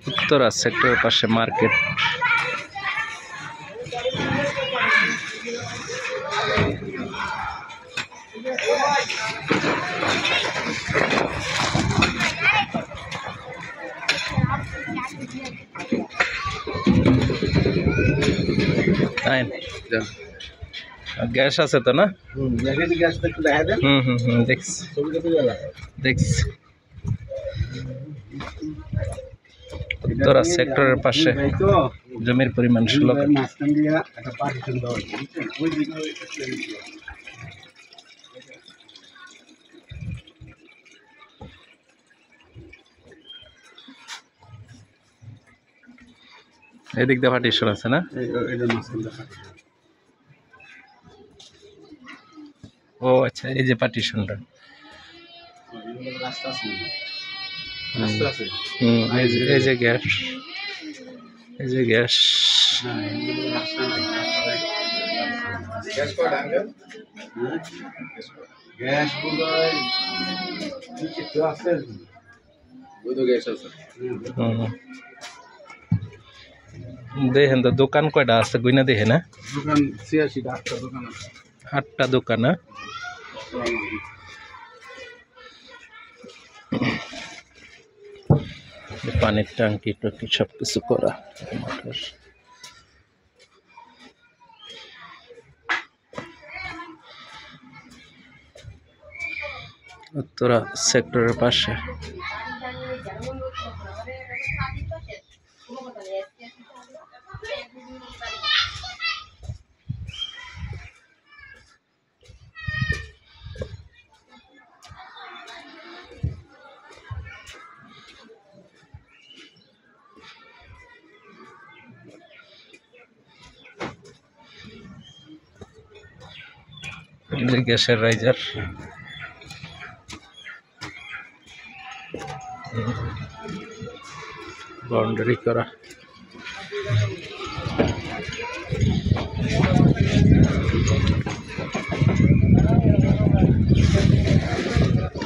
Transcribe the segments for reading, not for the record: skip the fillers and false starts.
উত্তরা সেক্টরের পাশে market. Gas আছে তো না? দেখছি উত্তরা সেক্টরের পাশে জমির পরিমাণ 16 এদিক দিয়ে পার্টিশন আছে না? ও আচ্ছা, এই যে পার্টিশনটা। এই যে গ্যাস, এই যে গ্যাস। দেখেন তো দোকান কয়টা আছে গুইনা দেখে না? দোকান 86টা, 8টা দোকান আছে। 8টা দোকান। পানির ট্যাঙ্কি টুকি সব কিছু করা। উত্তরা সেক্টরের পাশে গ্যাসের রাইজার। বাউন্ডারি করা।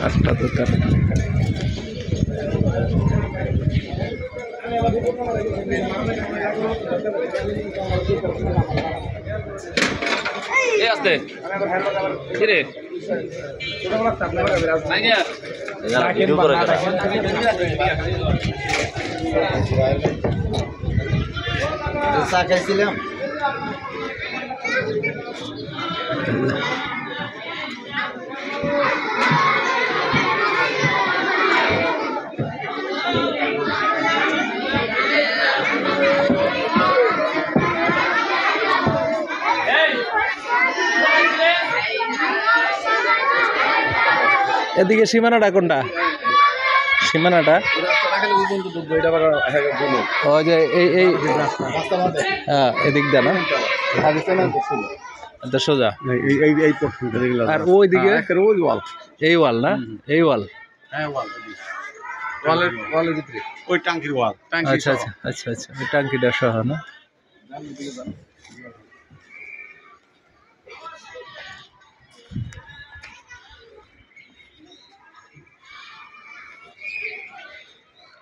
আটটা দোকান। আসতে কিরে চা খাইছিলাম। এদিকে সীমানাটা কোনটা? সীমানাটা ওই যে এই হ্যাঁ এদিক দিয়ে না সোজা। আর ওই দিকে এই ওয়াল না? এই ওয়াল ওই টাঙ্কির ওয়াল। আচ্ছা আচ্ছা আচ্ছা আচ্ছা, ওই টাঙ্কিটা সহ না?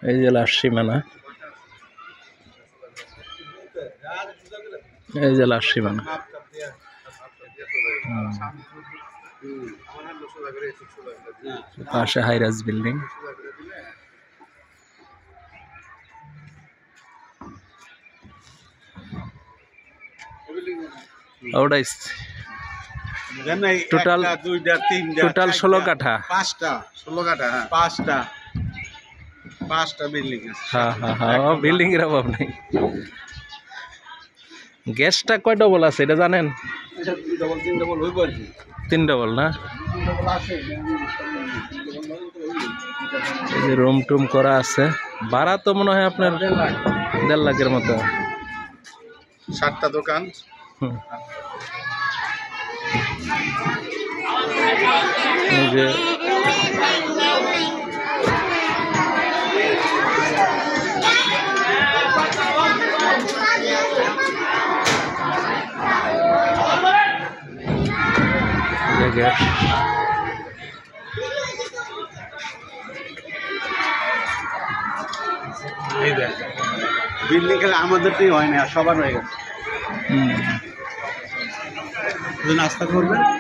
এই যে লাস্ট সীমানা, এই যে লাস্ট সীমানা। পাশে হাইরাজ বিল্ডিং। ওটাই টোটাল 16 কাঠা। 16 কাঠা। 5টা বিল্ডিং আছে। হ্যাঁ হ্যাঁ হ্যাঁ, বিল্ডিং এর অভাব নেই। গ্যাসটা কয় ডবল আছে এটা জানেন? 3 ডবল না? এই যে রুম টুম করা আছে। ভাড়া তো মনে হয় আপনার 1.5 লাখের মতো। 7টা দোকান। এই যে গ্যাস। এই বিল্ডিং খেলে আমাদেরটাই হয় না, সবার হয়ে গেছে। নাস্তা করবেন।